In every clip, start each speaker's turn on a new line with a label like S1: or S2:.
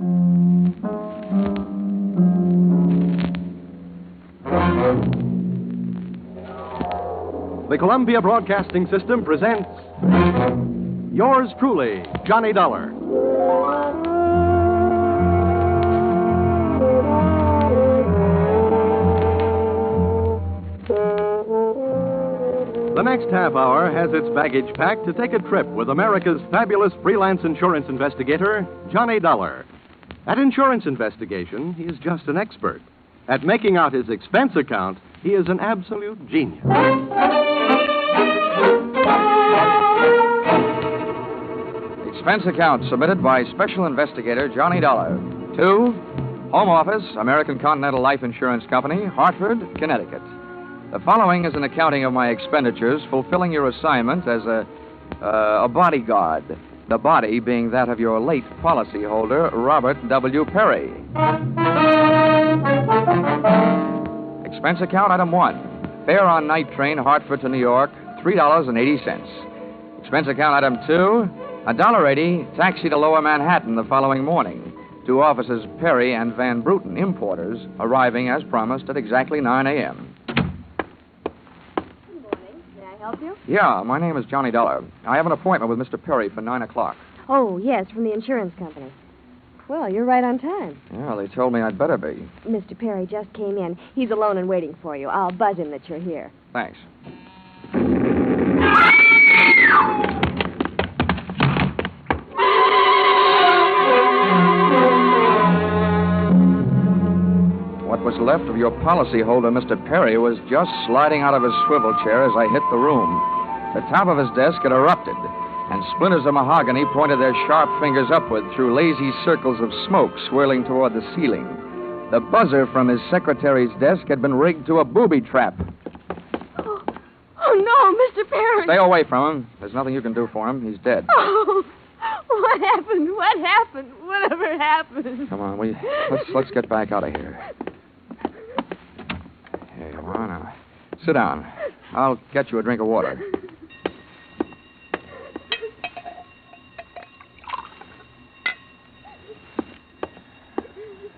S1: The Columbia Broadcasting System presents Yours truly, Johnny Dollar. The next half hour has its baggage packed to take a trip with America's fabulous freelance insurance investigator, Johnny Dollar. At insurance investigation, he is just an expert. At making out his expense account, he is an absolute genius.
S2: Expense account submitted by Special Investigator Johnny Dollar to Home Office, American Continental Life Insurance Company, Hartford, Connecticut. The following is an accounting of my expenditures fulfilling your assignment as a bodyguard, the body being that of your late policyholder, Robert W. Perry. Expense account item 1. Fare on night train Hartford to New York, $3.80. Expense account item 2. $1.80 taxi to Lower Manhattan the following morning. To offices Perry and Van Bruten, importers, arriving as promised at exactly 9 a.m.
S3: Help you?
S2: Yeah, my name is Johnny Dollar. I have an appointment with Mr. Perry for 9 o'clock.
S3: Oh, yes, from the insurance company. Well, you're right on time.
S2: Yeah, they told me I'd better be.
S3: Mr. Perry just came in. He's alone and waiting for you. I'll buzz him that you're here.
S2: Thanks. What was left of your policyholder, Mr. Perry, was just sliding out of his swivel chair as I hit the room. The top of his desk had erupted, and splinters of mahogany pointed their sharp fingers upward through lazy circles of smoke swirling toward the ceiling. The buzzer from his secretary's desk had been rigged to a booby trap.
S3: Oh, no, Mr. Perry.
S2: Stay away from him. There's nothing you can do for him. He's dead.
S3: Oh, what happened? What happened? Whatever happened?
S2: Come on, let's get back out of here. Here you are now. Sit down. I'll get you a drink of water.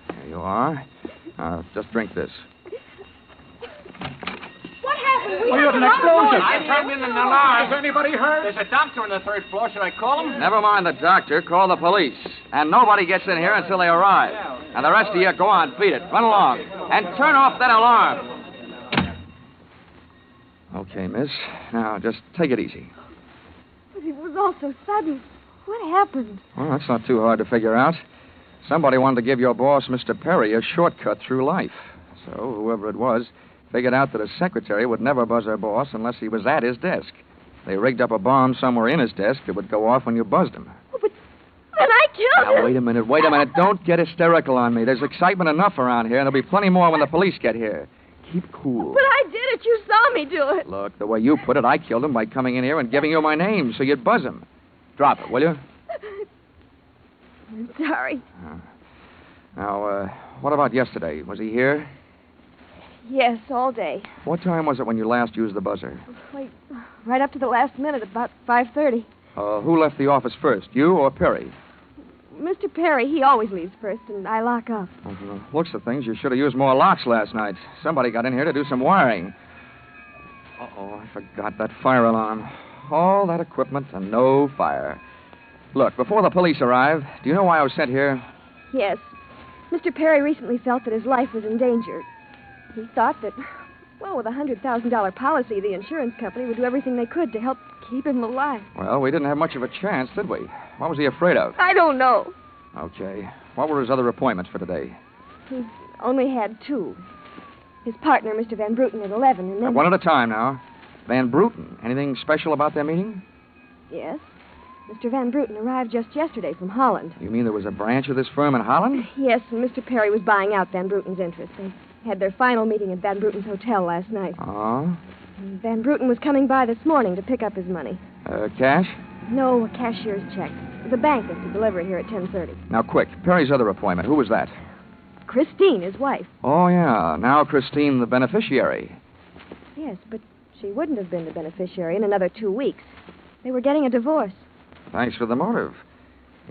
S2: Here you are. Just drink this.
S3: What happened?
S4: We had an explosion.
S5: I turned in an alarm.
S4: Is anybody hurt?
S5: There's a doctor on the third floor. Should I call him?
S2: Never mind the doctor. Call the police. And nobody gets in here until they arrive. And the rest of you, go on, beat it. Run along. And turn off that alarm. Okay, miss. Now, just take it easy.
S3: But it was all so sudden. What happened?
S2: Well, that's not too hard to figure out. Somebody wanted to give your boss, Mr. Perry, a shortcut through life. So, whoever it was, figured out that a secretary would never buzz her boss unless he was at his desk. They rigged up a bomb somewhere in his desk that would go off when you buzzed him.
S3: Oh, but then I killed him.
S2: Now, wait a minute. Don't get hysterical on me. There's excitement enough around here, and there'll be plenty more when the police get here. Keep cool.
S3: But I did it. You saw me do it.
S2: Look, the way you put it, I killed him by coming in here and giving you my name so you'd buzz him. Drop it, will you?
S3: I'm sorry.
S2: Now, what about yesterday? Was he here?
S3: Yes, all day.
S2: What time was it when you last used the buzzer?
S3: Wait, right up to the last minute, about 5:30.
S2: Who left the office first, you or Perry?
S3: Mr. Perry, he always leaves first, and I lock up.
S2: Well, from the looks of things, you should have used more locks last night. Somebody got in here to do some wiring. Uh-oh, I forgot that fire alarm. All that equipment and no fire. Look, before the police arrive, do you know why I was sent here?
S3: Yes. Mr. Perry recently felt that his life was in danger. He thought that, well, with a $100,000 policy, the insurance company would do everything they could to help keep him alive.
S2: Well, we didn't have much of a chance, did we? What was he afraid of?
S3: I don't know.
S2: Okay. What were his other appointments for today?
S3: He's only had 2. His partner, Mr. Van Bruten, at 11, and then...
S2: One at a time now. Van Bruten. Anything special about their meeting?
S3: Yes. Mr. Van Bruten arrived just yesterday from Holland.
S2: You mean there was a branch of this firm in Holland?
S3: Yes, and Mr. Perry was buying out Van Bruten's interest. They had their final meeting at Van Bruten's hotel last night.
S2: Oh?
S3: And Van Bruten was coming by this morning to pick up his money.
S2: Cash?
S3: No, a cashier's check. The bank is to deliver it here at 10:30.
S2: Now, quick. Perry's other appointment. Who was that?
S3: Christine, his wife.
S2: Oh, yeah. Now Christine, the beneficiary.
S3: Yes, but she wouldn't have been the beneficiary in another 2 weeks. They were getting a divorce.
S2: Thanks for the motive.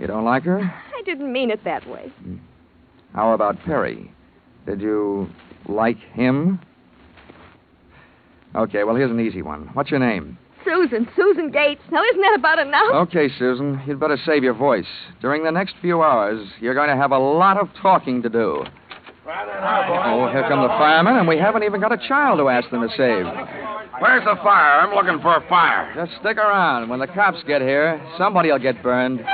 S2: You don't like her?
S3: I I didn't mean it that way.
S2: How about Perry? Did you like him? Okay, well, here's an easy one. What's your name?
S3: Susan Gates. Now, isn't that about enough?
S2: Okay, Susan, you'd better save your voice. During the next few hours, you're going to have a lot of talking to do. Oh, here come the firemen, and we haven't even got a child to ask them to save.
S5: Where's the fire? I'm looking for a fire.
S2: Just stick around. When the cops get here, somebody will get burned.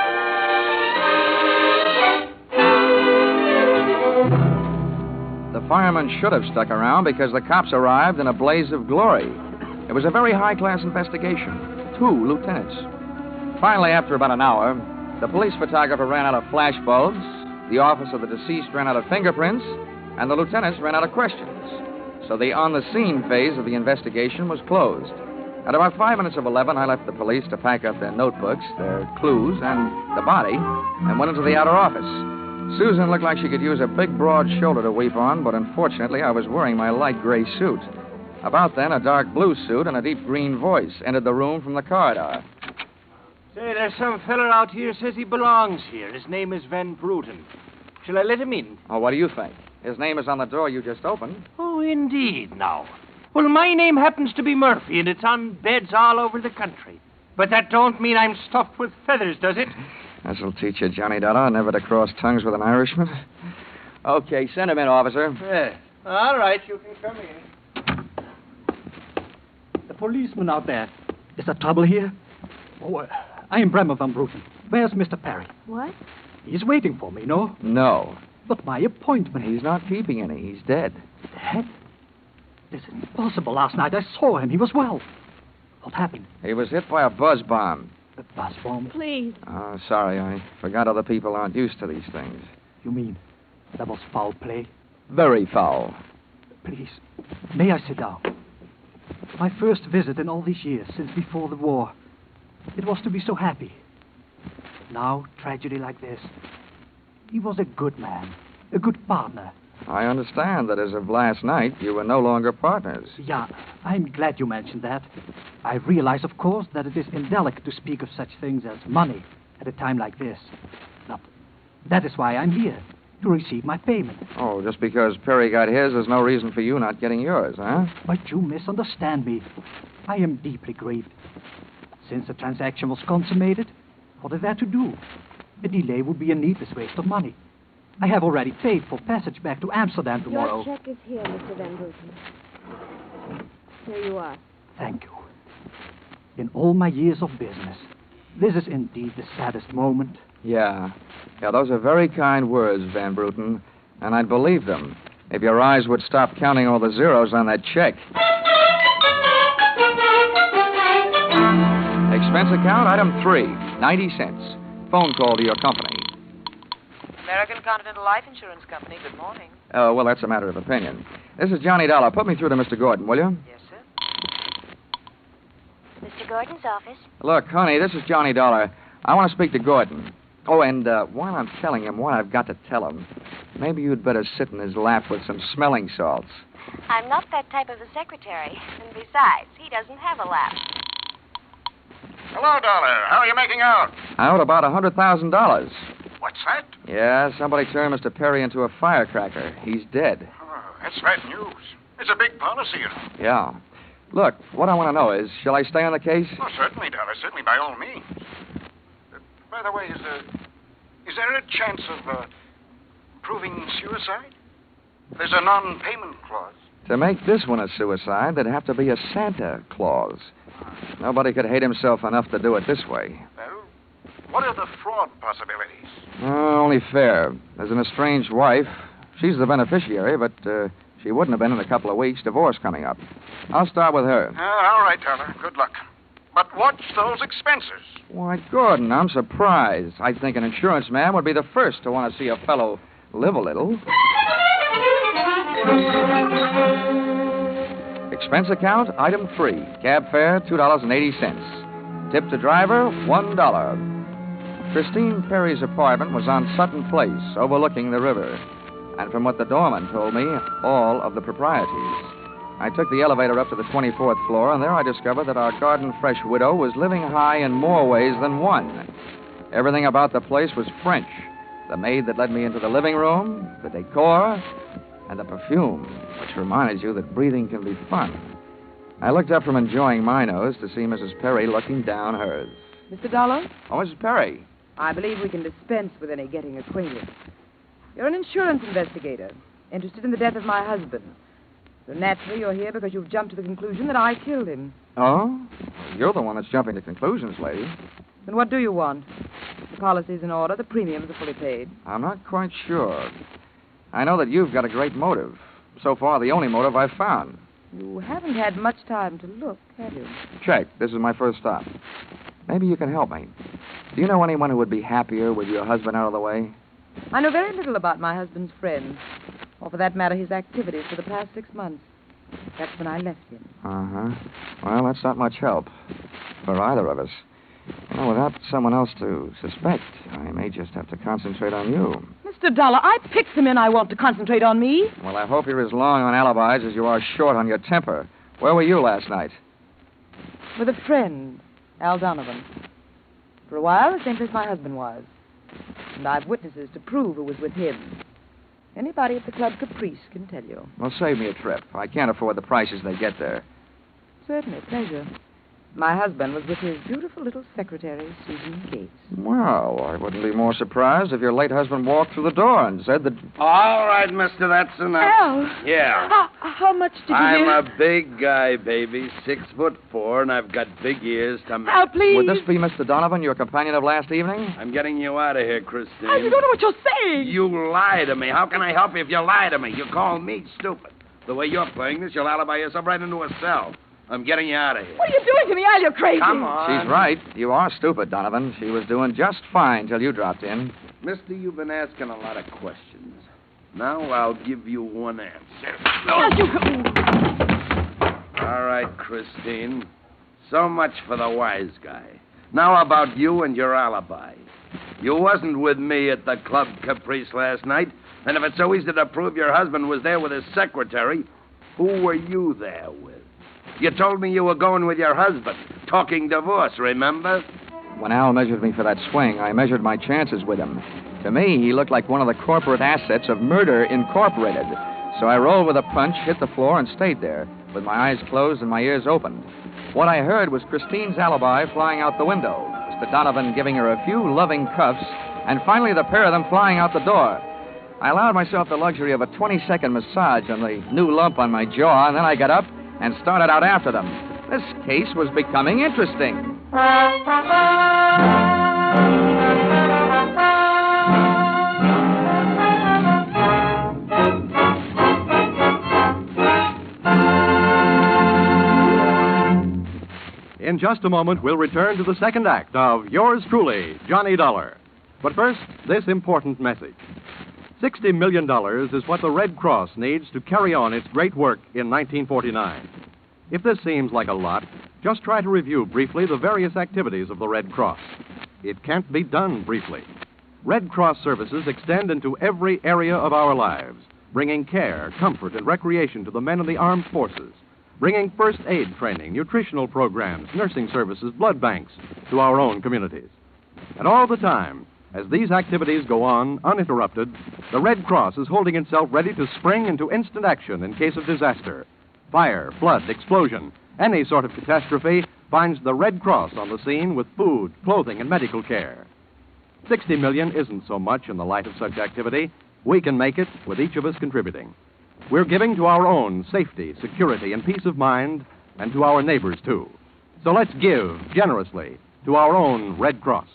S2: The firemen should have stuck around because the cops arrived in a blaze of glory. It was a very high-class investigation. 2 lieutenants. Finally, after about an hour, the police photographer ran out of flash bulbs, the office of the deceased ran out of fingerprints, and the lieutenants ran out of questions. So the on-the-scene phase of the investigation was closed. At about 5 minutes of 11, I left the police to pack up their notebooks, their clues, and the body, and went into the outer office. Susan looked like she could use a big, broad shoulder to weep on, but unfortunately, I was wearing my light gray suit. About then, a dark blue suit and a deep green voice entered the room from the corridor.
S5: Say, there's some feller out here says he belongs here. His name is Van Bruten. Shall I let him in?
S2: Oh, what do you think? His name is on the door you just opened.
S5: Oh, indeed, now. Well, my name happens to be Murphy, and it's on beds all over the country. But that don't mean I'm stuffed with feathers, does it?
S2: This'll teach you, Johnny Dollar, never to cross tongues with an Irishman. Okay, send him in, officer.
S5: Yes. All right, you can come in.
S4: The policeman out there. Is there trouble here? Oh, I am Bremer Van Bruten. Where's Mr. Perry?
S3: What?
S4: He's waiting for me, no?
S2: No.
S4: But my appointment.
S2: He's not keeping any. He's dead.
S4: Dead? This is impossible. Last night I saw him. He was well. What happened?
S2: He was hit by a buzz bomb.
S4: The bus bomb?
S3: Please.
S2: Oh, sorry. I forgot other people aren't used to these things.
S4: You mean that was foul play?
S2: Very foul.
S4: Please, may I sit down? My first visit in all these years, since before the war. It was to be so happy. Now, tragedy like this. He was a good man, a good partner.
S2: I understand that as of last night, you were no longer partners.
S4: Yeah, I'm glad you mentioned that. I realize, of course, that it is indelicate to speak of such things as money at a time like this. But that is why I'm here, to receive my payment.
S2: Oh, just because Perry got his, there's no reason for you not getting yours, huh?
S4: But you misunderstand me. I am deeply grieved. Since the transaction was consummated, what is there to do? A delay would be a needless waste of money. I have already paid for passage back to Amsterdam tomorrow.
S3: Your check is here, Mr. Van Bruten. Here you are.
S4: Thank you. In all my years of business, this is indeed the saddest moment.
S2: Yeah, those are very kind words, Van Bruten, and I'd believe them if your eyes would stop counting all the zeros on that check. Expense account, item 3, 90 cents. Phone call to your company.
S6: American Continental Life Insurance Company, good morning.
S2: Oh, well, that's a matter of opinion. This is Johnny Dollar. Put me through to Mr. Gordon, will you?
S6: Yes, sir.
S7: Mr. Gordon's office.
S2: Look, honey, this is Johnny Dollar. I want to speak to Gordon. Oh, and while I'm telling him what I've got to tell him, maybe you'd better sit in his lap with some smelling salts.
S7: I'm not that type of a secretary. And besides, he doesn't have a lap.
S8: Hello, Dollar. How are you making out?
S2: I owed about $100,000.
S8: What's that?
S2: Yeah, somebody turned Mr. Perry into a firecracker. He's dead.
S8: Oh, that's bad news. It's a big policy, you know.
S2: Yeah. Look, what I want to know is, shall I stay on the case?
S8: Oh, certainly, Dollar. Certainly, by all means. By the way, is there a chance of proving suicide? There's a non-payment clause.
S2: To make this one a suicide, there'd have to be a Santa clause. Nobody could hate himself enough to do it this way.
S8: Well, what are the fraud possibilities?
S2: Only fair. There's an estranged wife. She's the beneficiary, but she wouldn't have been in a couple of weeks. Divorce coming up. I'll start with her.
S8: All right, Dollar. Good luck. But watch those expenses.
S2: Why, Gordon, I'm surprised. I think an insurance man would be the first to want to see a fellow live a little. Expense account, item 3. Cab fare, $2.80. Tip to driver, $1. Christine Perry's apartment was on Sutton Place, overlooking the river. And from what the doorman told me, all of the proprieties. I took the elevator up to the 24th floor, and there I discovered that our garden fresh widow was living high in more ways than one. Everything about the place was French. the maid that led me into the living room, the decor, and the perfume, which reminded you that breathing can be fun. I looked up from enjoying my nose to see Mrs. Perry looking down hers.
S6: Mr. Dollar,
S2: Oh, Mrs. Perry.
S6: I believe we can dispense with any getting acquainted. You're an insurance investigator, interested in the death of my husband. So naturally, you're here because you've jumped to the conclusion that I killed him.
S2: Oh? You're the one that's jumping to conclusions, lady.
S6: Then what do you want? The policy's in order, the premiums are fully paid.
S2: I'm not quite sure. I know that you've got a great motive. So far, the only motive I've found.
S6: You haven't had much time to look, have you?
S2: Check. This is my first stop. Maybe you can help me. Do you know anyone who would be happier with your husband out of the way?
S6: I know very little about my husband's friends, or for that matter, his activities for the past 6 months. That's when I left him.
S2: Uh-huh. Well, that's not much help for either of us. Well, without someone else to suspect, I may just have to concentrate on you.
S6: Mr. Dollar, I picked the men I want to concentrate on me.
S2: Well, I hope you're as long on alibis as you are short on your temper. Where were you last night?
S6: With a friend, Al Donovan. For a while, the same place my husband was. And I've witnesses to prove who was with him. Anybody at the Club Caprice can tell you.
S2: Well, save me a trip. I can't afford the prices they get there.
S6: Certainly, pleasure. My husband was with his beautiful little secretary, Susan Gates.
S2: Well, I wouldn't be more surprised if your late husband walked through the door and said that...
S9: All right, mister, that's enough.
S3: Al!
S9: Yeah.
S3: How much did you
S9: I'm
S3: hear?
S9: a big guy, baby. 6'4", and I've got big ears to match.
S3: Al, please!
S2: Would this be Mr. Donovan, your companion of last evening?
S9: I'm getting you out of here, Christine.
S3: Al, you don't know what you're saying!
S9: You lie to me. How can I help you if you lie to me? You call me stupid. The way you're playing this, you'll alibi yourself right into a cell. I'm getting you out of here.
S3: What are you doing to me, Al? You're crazy!
S9: Come on.
S2: She's right. You are stupid, Donovan. She was doing just fine till you dropped in.
S9: Mister, you've been asking a lot of questions. Now I'll give you one answer.
S3: Al, you...
S9: All right, Christine. So much for the wise guy. Now about you and your alibi. You wasn't with me at the Club Caprice last night, and if it's so easy to prove your husband was there with his secretary, who were you there with? You told me you were going with your husband, talking divorce, remember?
S2: When Al measured me for that swing, I measured my chances with him. To me, he looked like one of the corporate assets of Murder Incorporated. So I rolled with a punch, hit the floor, and stayed there, with my eyes closed and my ears opened. What I heard was Christine's alibi flying out the window, Mr. Donovan giving her a few loving cuffs, and finally the pair of them flying out the door. I allowed myself the luxury of a 20-second massage on the new lump on my jaw, and then I got up and started out after them. This case was becoming interesting.
S1: In just a moment, we'll return to the second act of Yours Truly, Johnny Dollar. But first, this important message. $60 million is what the Red Cross needs to carry on its great work in 1949. If this seems like a lot, just try to review briefly the various activities of the Red Cross. It can't be done briefly. Red Cross services extend into every area of our lives, bringing care, comfort, and recreation to the men in the armed forces, bringing first aid training, nutritional programs, nursing services, blood banks to our own communities. And all the time, as these activities go on uninterrupted, the Red Cross is holding itself ready to spring into instant action in case of disaster. Fire, flood, explosion, any sort of catastrophe finds the Red Cross on the scene with food, clothing, and medical care. $60 million isn't so much in the light of such activity. We can make it with each of us contributing. We're giving to our own safety, security, and peace of mind, and to our neighbors, too. So let's give generously to our own Red Cross.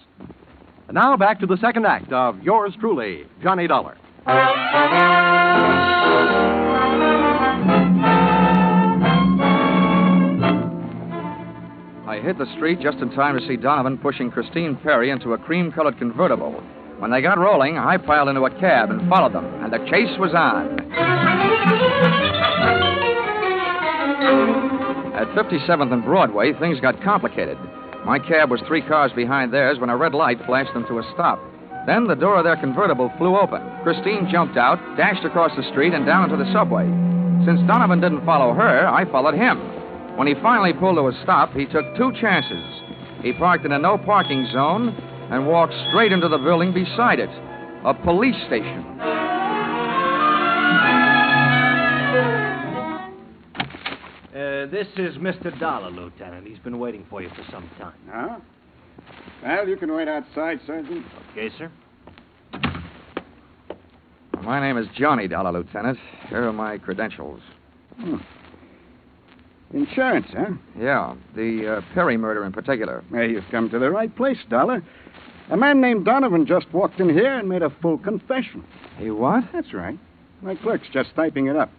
S1: And now back to the second act of Yours Truly, Johnny Dollar.
S2: I hit the street just in time to see Donovan pushing Christine Perry into a cream-colored convertible. When they got rolling, I piled into a cab and followed them, and the chase was on. At 57th and Broadway, things got complicated. My cab was 3 cars behind theirs when a red light flashed them to a stop. Then the door of their convertible flew open. Christine jumped out, dashed across the street, and down to the subway. Since Donovan didn't follow her, I followed him. When he finally pulled to a stop, he took 2 chances. He parked in a no-parking zone and walked straight into the building beside it. a police station.
S5: This is Mr. Dollar, Lieutenant. He's been waiting for you for some time.
S8: Huh? Well, you can wait outside, Sergeant.
S5: Okay, sir.
S2: My name is Johnny Dollar, Lieutenant. Here are my credentials.
S8: Insurance, huh?
S2: Yeah, the Perry murder in particular.
S8: Well, you've come to the right place, Dollar. A man named Donovan just walked in here and made a full confession.
S2: He what?
S8: That's right. My clerk's just typing it up.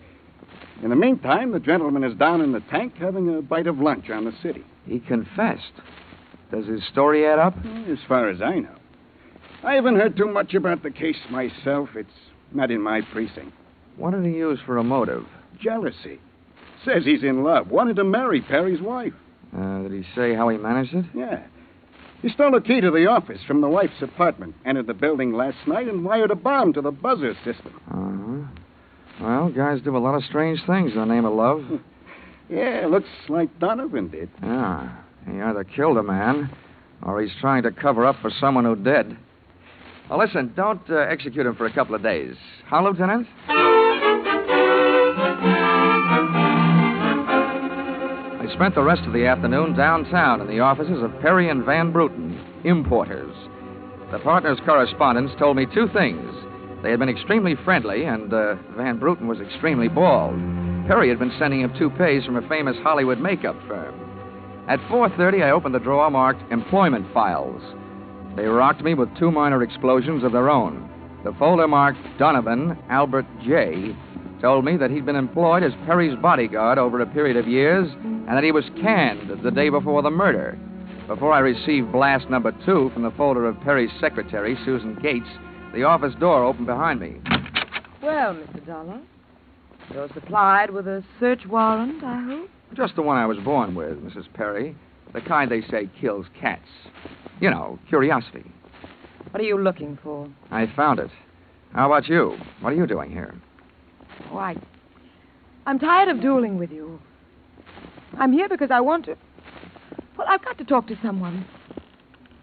S8: In the meantime, the gentleman is down in the tank having a bite of lunch on the city.
S2: He confessed. Does his story add up?
S8: As far as I know. I haven't heard too much about the case myself. It's not in my precinct.
S2: What did he use for a motive?
S8: Jealousy. Says he's in love. Wanted to marry Perry's wife.
S2: Did he say how he managed it?
S8: Yeah. He stole a key to the office from the wife's apartment, entered the building last night, and wired a bomb to the buzzer system.
S2: Uh-huh. Well, guys do a lot of strange things in the name of love.
S8: Yeah, looks like Donovan did.
S2: Yeah. He either killed a man, or he's trying to cover up for someone who did. Now, listen, don't execute him for a couple of days. Huh, Lieutenant? I spent the rest of the afternoon downtown in the offices of Perry and Van Bruten, importers. The partners' correspondents told me two things. They had been extremely friendly, and Van Bruten was extremely bald. Perry had been sending him toupees from a famous Hollywood makeup firm. At 4:30, I opened the drawer marked Employment Files. They rocked me with two minor explosions of their own. The folder marked Donovan Albert J. told me that he'd been employed as Perry's bodyguard over a period of years and that he was canned the day before the murder. Before I received blast number 2 from the folder of Perry's secretary, Susan Gates, the office door opened behind me.
S6: Well, Mr. Dollar, you're supplied with a search warrant, I hope?
S2: Just the one I was born with, Mrs. Perry. The kind they say kills cats. You know, curiosity.
S6: What are you looking for?
S2: I found it. How about you? What are you doing here?
S6: Oh, I'm tired of dueling with you. I'm here because I want to... Well, I've got to talk to someone.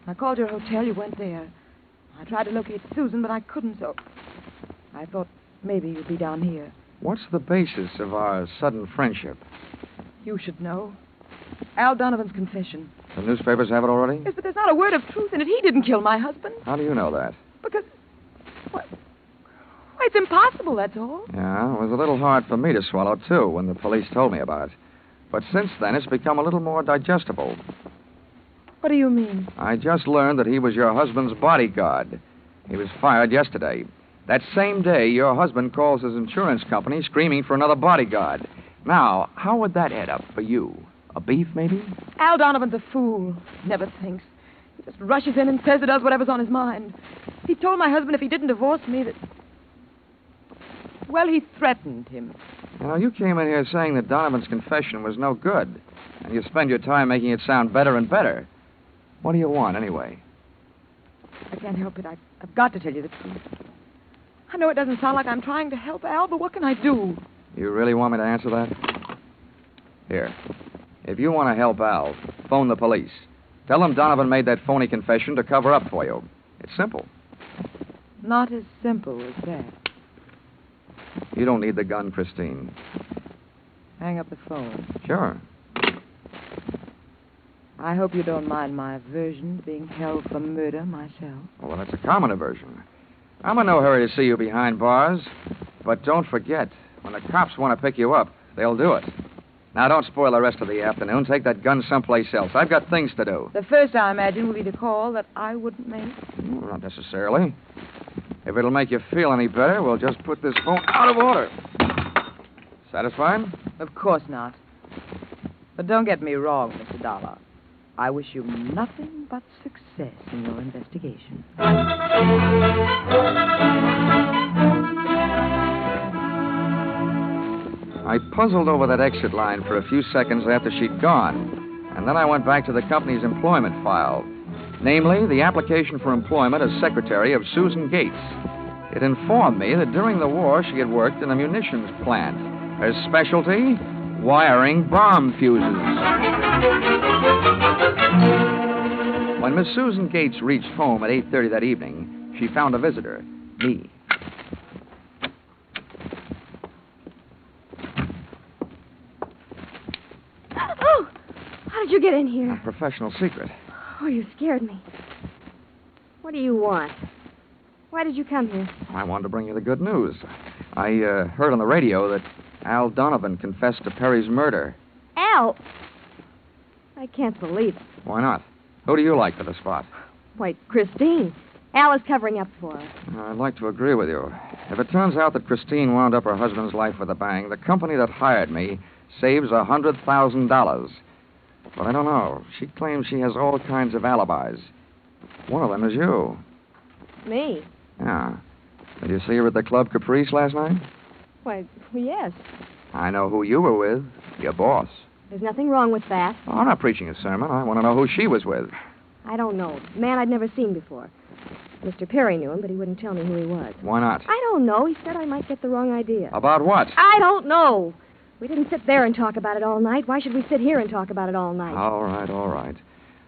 S6: I called your hotel. You went there. I tried to locate Susan, but I couldn't, so... I thought maybe you'd be down here.
S2: What's the basis of our sudden friendship?
S6: You should know. Al Donovan's confession.
S2: The newspapers have it already?
S6: Yes, but there's not a word of truth in it. He didn't kill my husband.
S2: How do you know that?
S6: Because... What? Why, it's impossible, that's all.
S2: Yeah, it was a little hard for me to swallow, too, when the police told me about it. But since then, it's become a little more digestible.
S6: What do you mean?
S2: I just learned that he was your husband's bodyguard. He was fired yesterday. That same day, your husband calls his insurance company screaming for another bodyguard. Now, how would that add up for you? A beef, maybe?
S6: Al Donovan's a fool. Never thinks. He just rushes in and says or does whatever's on his mind. He told my husband if he didn't divorce me that... Well, he threatened him.
S2: You know, you came in here saying that Donovan's confession was no good, and you spend your time making it sound better and better. What do you want, anyway?
S6: I can't help it. I've got to tell you the truth. I know it doesn't sound like I'm trying to help Al, but what can I do?
S2: You really want me to answer that? Here. If you want to help Al, phone the police. Tell them Donovan made that phony confession to cover up for you. It's simple.
S6: Not as simple as that.
S2: You don't need the gun, Christine.
S6: Hang up the phone.
S2: Sure.
S6: I hope you don't mind my aversion to being held for murder myself.
S2: Well, that's a common aversion. I'm in no hurry to see you behind bars. But don't forget, when the cops want to pick you up, they'll do it. Now, don't spoil the rest of the afternoon. Take that gun someplace else. I've got things to do.
S6: The first, I imagine, will be the call that I wouldn't make.
S2: Not necessarily. If it'll make you feel any better, we'll just put this phone out of order. Satisfied?
S6: Of course not. But don't get me wrong, Mr. Dollar. I wish you nothing but success in your investigation.
S2: I puzzled over that exit line for a few seconds after she'd gone, and then I went back to the company's employment file, namely the application for employment as secretary of Susan Gates. It informed me that during the war she had worked in a munitions plant. Her specialty? Wiring bomb fuses. When Miss Susan Gates reached home at 8:30 that evening, she found a visitor. Me.
S3: Oh! How did you get in here?
S2: A professional secret.
S3: Oh, you scared me. What do you want? Why did you come here?
S2: I wanted to bring you the good news. I heard on the radio that Al Donovan confessed to Perry's murder.
S3: Al! I can't believe it.
S2: Why not? Who do you like for the spot?
S3: Why, Christine. Al is covering up for her.
S2: I'd like to agree with you. If it turns out that Christine wound up her husband's life with a bang, the company that hired me saves $100,000. But I don't know. She claims she has all kinds of alibis. One of them is you.
S3: Me?
S2: Yeah. Did you see her at the Club Caprice last night?
S3: Why, yes.
S2: I know who you were with. Your boss.
S3: There's nothing wrong with that.
S2: Oh, I'm not preaching a sermon. I want to know who she was with.
S3: I don't know. Man I'd never seen before. Mr. Perry knew him, but he wouldn't tell me who he was.
S2: Why not?
S3: I don't know. He said I might get the wrong idea.
S2: About what?
S3: I don't know. We didn't sit there and talk about it all night. Why should we sit here and talk about it all night?
S2: All right, all right.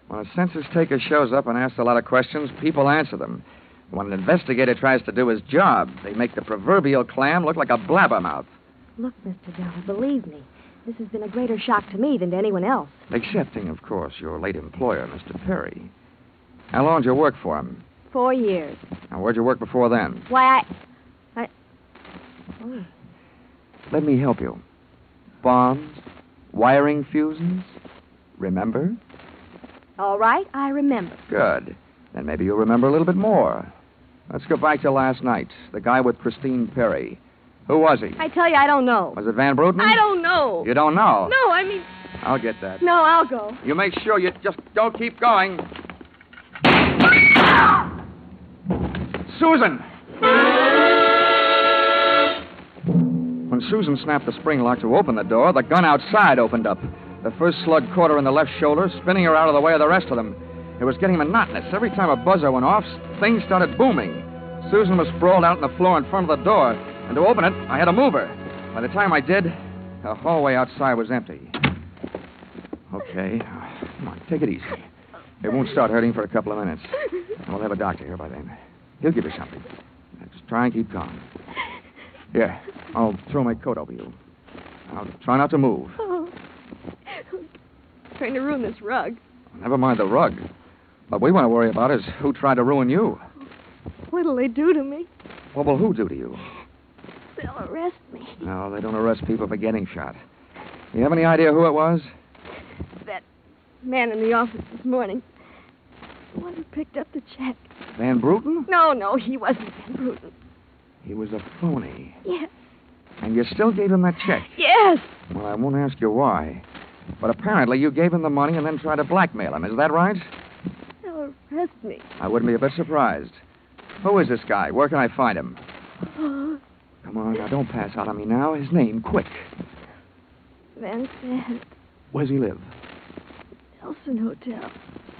S2: When a census taker shows up and asks a lot of questions, people answer them. When an investigator tries to do his job, they make the proverbial clam look like a blabbermouth.
S3: Look, Mr. Dollar, believe me, this has been a greater shock to me than to anyone else.
S2: Excepting, of course, your late employer, Mr. Perry. How long did you work for him?
S3: 4 years.
S2: And where'd you work before then?
S3: Why, Oh.
S2: Let me help you. Bombs, wiring fuses. Remember?
S3: All right, I remember.
S2: Good. Then maybe you'll remember a little bit more. Let's go back to last night. The guy with Christine Perry. Who was he?
S3: I tell you, I don't know.
S2: Was it Van Bruten?
S3: I don't know.
S2: You don't know?
S3: No, I mean...
S2: I'll get that.
S3: No, I'll go.
S2: You make sure you just don't keep going. Susan! When Susan snapped the spring lock to open the door, the gun outside opened up. The first slug caught her in the left shoulder, spinning her out of the way of the rest of them. It was getting monotonous. Every time a buzzer went off, things started booming. Susan was sprawled out on the floor in front of the door, and to open it, I had to move her. By the time I did, the hallway outside was empty. Okay. Come on, take it easy. It won't start hurting for a couple of minutes. And we'll have a doctor here by then. He'll give you something. Now, just try and keep calm. Here, I'll throw my coat over you. Now, try not to move.
S3: Oh. Trying to ruin this rug.
S2: Never mind the rug. What we want to worry about is who tried to ruin you.
S3: What'll they do to me?
S2: What will who do to you?
S3: They'll arrest me.
S2: No, they don't arrest people for getting shot. You have any idea who it was?
S3: That man in the office this morning. The one who picked up the check.
S2: Van Bruten?
S3: No, he wasn't Van Bruten.
S2: He was a phony.
S3: Yes.
S2: And you still gave him that check?
S3: Yes.
S2: Well, I won't ask you why. But apparently you gave him the money and then tried to blackmail him. Is that right?
S3: They'll arrest me.
S2: I wouldn't be a bit surprised. Who is this guy? Where can I find him?
S3: Oh,
S2: Come on, now don't pass out on me now. His name, quick.
S3: Van Sant.
S2: Where's he live?
S3: Nelson Hotel.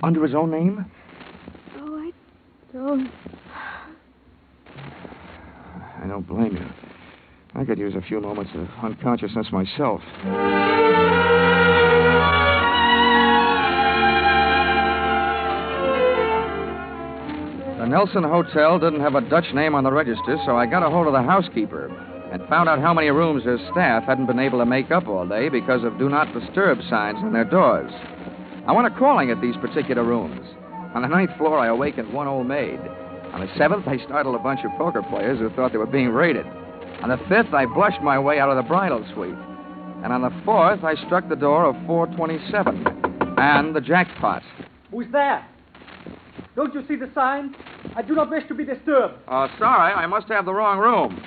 S2: Under his own name?
S3: Oh, I don't.
S2: I don't blame you. I could use a few moments of unconsciousness myself. The Nelson Hotel didn't have a Dutch name on the register, so I got a hold of the housekeeper and found out how many rooms her staff hadn't been able to make up all day because of Do Not Disturb signs on their doors. I went a-calling at these particular rooms. On the 9th floor, I awakened one old maid. On the 7th, I startled a bunch of poker players who thought they were being raided. On the 5th, I blushed my way out of the bridal suite. And on the 4th, I struck the door of 427. And the jackpot.
S4: Who's there? Don't you see the sign? I do not wish to be disturbed.
S2: Oh, sorry, I must have the wrong room.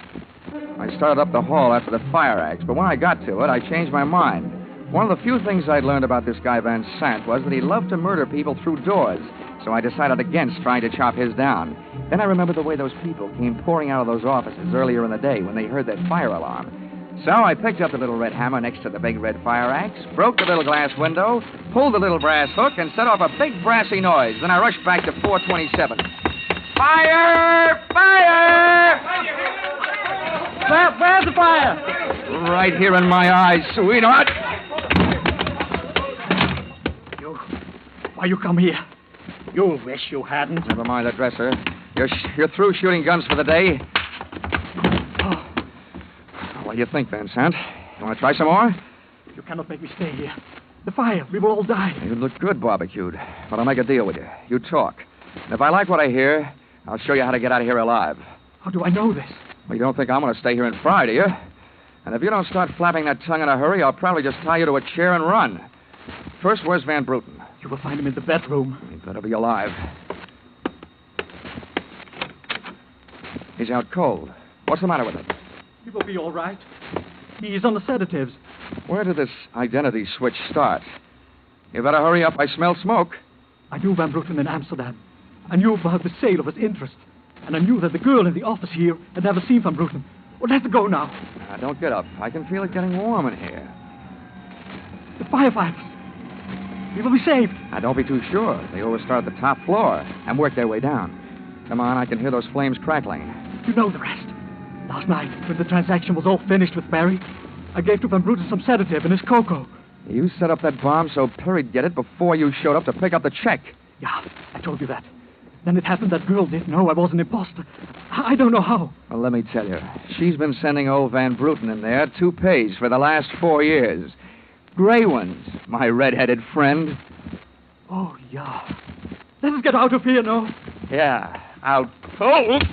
S2: I started up the hall after the fire axe, but when I got to it, I changed my mind. One of the few things I'd learned about this guy Van Sant was that he loved to murder people through doors, so I decided against trying to chop his down. Then I remembered the way those people came pouring out of those offices earlier in the day when they heard that fire alarm. So I picked up the little red hammer next to the big red fire axe, broke the little glass window, pulled the little brass hook, and set off a big brassy noise. Then I rushed back to 427. Fire! Fire!
S4: Where's the fire?
S2: Right here in my eyes, sweetheart.
S4: Why you come here? You wish you hadn't.
S2: Never mind the dresser. You're through shooting guns for the day. What do you think, Van Sant? You want to try some more?
S4: You cannot make me stay here. The fire. We will all die.
S2: You look good barbecued, but I'll make a deal with you. You talk. And if I like what I hear, I'll show you how to get out of here alive.
S4: How do I know this?
S2: Well, you don't think I'm going to stay here and fry, do you? And if you don't start flapping that tongue in a hurry, I'll probably just tie you to a chair and run. First, where's Van Bruten?
S4: You will find him in the bedroom.
S2: He better be alive. He's out cold. What's the matter with him?
S4: He will be all right. He is on the sedatives.
S2: Where did this identity switch start? You better hurry up. I smell smoke.
S4: I knew Van Bruten in Amsterdam. I knew about the sale of his interest. And I knew that the girl in the office here had never seen Van Bruten. Well, let's go now.
S2: Don't get up. I can feel it getting warm in here.
S4: The firefighters. We will be saved.
S2: Now, don't be too sure. They always start at the top floor and work their way down. Come on, I can hear those flames crackling.
S4: You know the rest. Last night, when the transaction was all finished with Barry, I gave to Van Bruten some sedative and his cocoa.
S2: You set up that bomb so Perry'd get it before you showed up to pick up the check.
S4: Yeah, I told you that. Then it happened that girl didn't know I was an imposter. I don't know how.
S2: Well, let me tell you. She's been sending old Van Bruten in there toupees for the last 4 years. Gray ones, my red-headed friend.
S4: Oh, yeah. Let us get out of here, no?
S2: Yeah, out cold.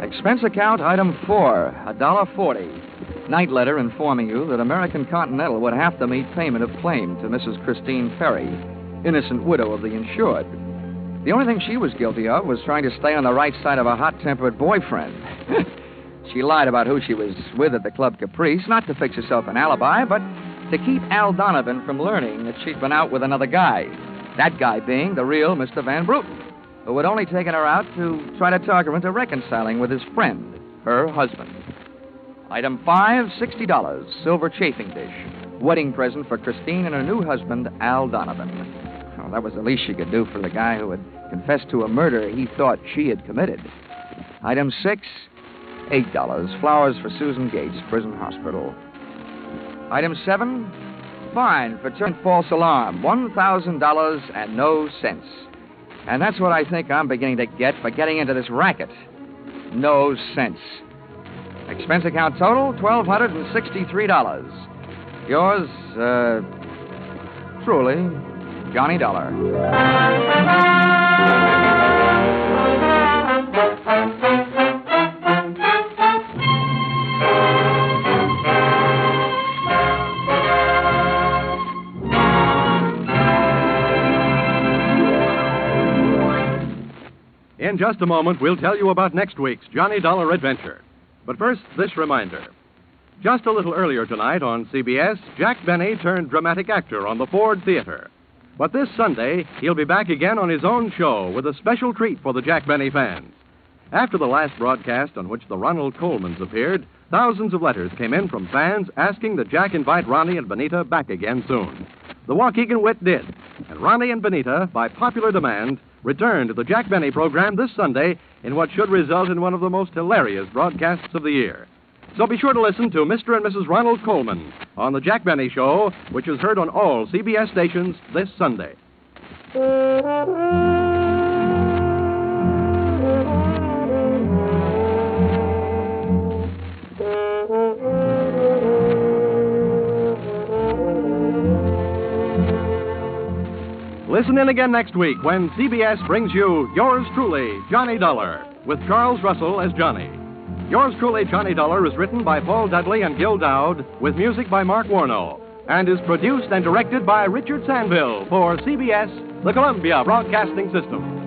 S2: Expense account item 4, $1.40. Night letter informing you that American Continental would have to meet payment of claim to Mrs. Christine Perry, innocent widow of the insured. The only thing she was guilty of was trying to stay on the right side of a hot-tempered boyfriend. She lied about who she was with at the Club Caprice, not to fix herself an alibi, but to keep Al Donovan from learning that she'd been out with another guy. That guy being the real Mr. Van Bruten, who had only taken her out to try to talk her into reconciling with his friend, her husband. Item 5, $60, silver chafing dish. Wedding present for Christine and her new husband, Al Donovan. Well, that was the least she could do for the guy who had confessed to a murder he thought she had committed. Item 6, $8, flowers for Susan Gates, prison hospital. Item 7, fine for turning false alarm, $1,000 and no cents. And that's what I think I'm beginning to get for getting into this racket. No sense. Expense account total, $1,263. Yours, truly, Johnny Dollar.
S1: In just a moment, we'll tell you about next week's Johnny Dollar adventure. But first, this reminder. Just a little earlier tonight on CBS, Jack Benny turned dramatic actor on the Ford Theater. But this Sunday, he'll be back again on his own show with a special treat for the Jack Benny fans. After the last broadcast on which the Ronald Colmans appeared, thousands of letters came in from fans asking that Jack invite Ronnie and Benita back again soon. The Waukegan Wit did, and Ronnie and Benita, by popular demand, returned to the Jack Benny program this Sunday in what should result in one of the most hilarious broadcasts of the year. So be sure to listen to Mr. and Mrs. Ronald Colman on the Jack Benny Show, which is heard on all CBS stations this Sunday. Listen in again next week when CBS brings you Yours Truly, Johnny Dollar, with Charles Russell as Johnny. Yours Truly, Johnny Dollar is written by Paul Dudley and Gil Dowd, with music by Mark Warno, and is produced and directed by Richard Sanville for CBS, the Columbia Broadcasting System.